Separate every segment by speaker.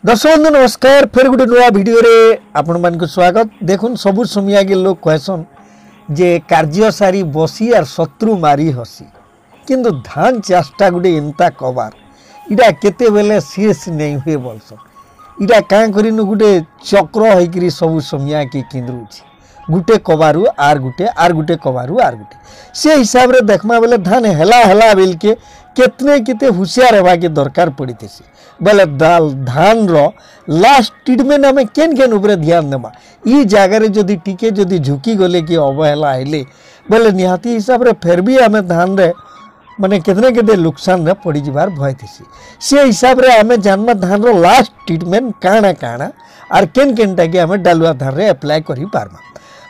Speaker 1: दर्शक बंधु नमस्कार। फिर गोटे नुआ भिडियो रे आपण मान को स्वागत। देखुन सबु समिया के लोग कहसन जे कार्य सारी बसी आर शत्रु मारी हसी, किंतु धान चाषटा गोटे एंता कबार इटा केते बेले शेष नहीं हुए बोलसन। इटा काँ करिनु गोटे चक्र होइकरी सबु समिया के केंद्रुछि, गुटे कबारु आर गुटे कबारु आर गुटे से हिसाब रे देखमा बेले धान हेला बेल के केतने केते होशियार हेबा के दरकार पड़ीतेसी। बेले धान रो लास्ट ट्रीटमेंट आम केन उपरे ध्यान देमा। ई जगार जदि टिके जदि झुकी गले कि अवहेला हेले बेले निहाती हिसाब रे फेर भी आम धान रे माने केतने केते नुकसान रे पड़ी जिबार भय थिसी। से हिसाब रे आम जानमा धान रो लास्ट ट्रीटमेंट काଣା काଣା आर केनटा के आम डालुआ धान रे अप्लाई करि पारमा।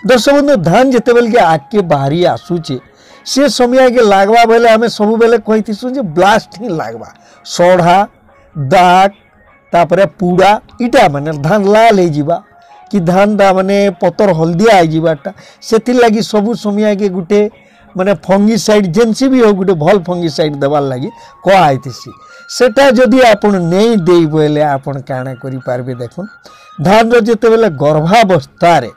Speaker 1: दर्शक बंधु धान जिते बेल के आगे बाहरी आसूचे से समय के लागवा बेले आम सब बेले कहीसु जे ब्लास्ट ही लागवा, सढ़ा दाग तापरे पूरा इटा माने धान लाल हो जावा कि धान दा माने पतर हलदिया हो जावाटा से लगी सबू समय के गुटे माने फंगिसाइड जेनसी भी हो गुटे भल फंगिसाइड देवार लगी कहुसी। सेटा जदि आपण नहीं दे बोले आपण काଣା करि पारबे। देखुन धान रो जेते बेले गर्भावस्था रे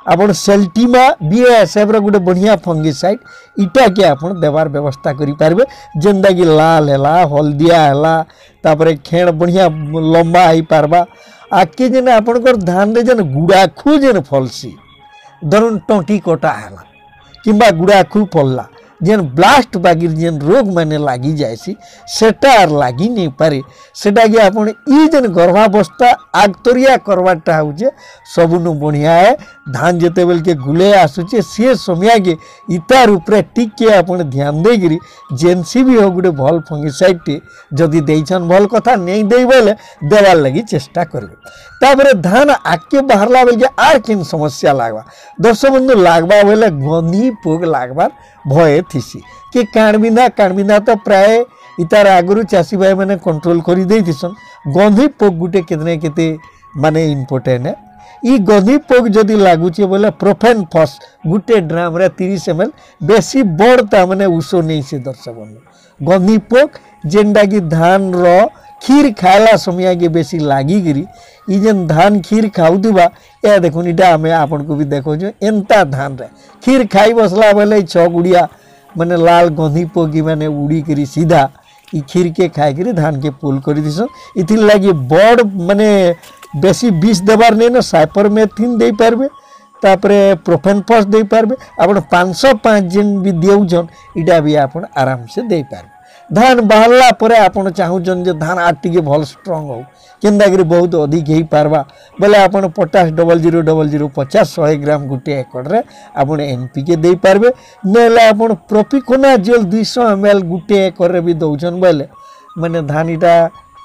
Speaker 1: आपण सेल्टीमा बीएसएफ रो गुटे बढ़िया फंगिसाइड इटा के आपण देवार व्यवस्था करि पारबे, जेंदा कि लाल हैला हलदिया हैला तापरे खेण बढ़िया लंबा हो पारबा। आके जेन आपणकर धान रे जेन गुड़ाखु जेन फलसी धरुन टंटी कटा हैला किंबा गुड़ाखु फलला जेन ब्लास्ट बागिर जेन रोग माने लागी जायसी सेटा आर लागी नहीं पारे। सेटा कि आपण ई जेन गर्भावस्था आगतरिया करवाटा होचे सबुनु बढ़िया है। धान जेते बेल के गुले आसुचे से समय के इतार उपरे टिके आपण ध्यान देगिरी जेनसी भी हो गुटे भल फंगिसाइड टे जदि देइछन भल कथा नहीं देई बोले देवार लगी चेष्टा करबे। तापरे धान आके बाहरला बेल के आर किन समस्या लागबा। दर्शक बंधु लागबा बोले गंधी पोग लागबार भय थिसी कि काणबिंधा तो प्राय इतार आगुरु चाषी भाई मैंने कंट्रोल करी देइथिसन। गंधी पोग गुटे केतने केते माने इम्पोर्टेंट है। ई गंधी पोग जदि लागुचे बोले प्रोफेन फस गुटे ड्राम रे 30 ml बेसी बड़ता माने उषो नहीं से। दर्शक बंधु गंधी पोग जेंडा कि धान रो खीर खाला समय के बेसी लागिगिरी ई जेन धान खीर खाउदिबा ए देखुन इटा हमें आपन को भी देखो जो एंता धान रे खीर खाई बसला बेले 6 गुड़िया माने लाल गंधी पोगी माने उड़ी करी सीधा ई खीर के खाई करी धान के पुल करी दिसो। इथि लागी बड़ माने बेसी बीस देबार नहीं ना साइपरमेथ्रिन दे पारबे तापरे प्रोफेनफस दे पारबे। आपण 505 जेन भी देउछन इटा भी आपण आराम से दे पारबे। धान बाहरला परे आपण चाहूचन जे धान आर टिके भल स्ट्रांग हो केंदा करी बहुत अधिक ही पारबा बोले आपण पोटाश 0000 50-100 ग्राम गुटे एकड़ रे आपण एनपीके दे पारबे। नेले आपण प्रोपिकोनाजोल 200 ml गुटे एकड़ रे भी दउछन बोले माने धान इटा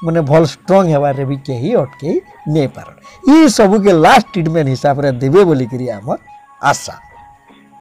Speaker 1: माने भल स्ट्रांग हेबारे भी केही अटके नहीं पार। ई सबू के लास्ट ट्रीटमेंट हिसाब रे देबे बोली करी हमर आशा।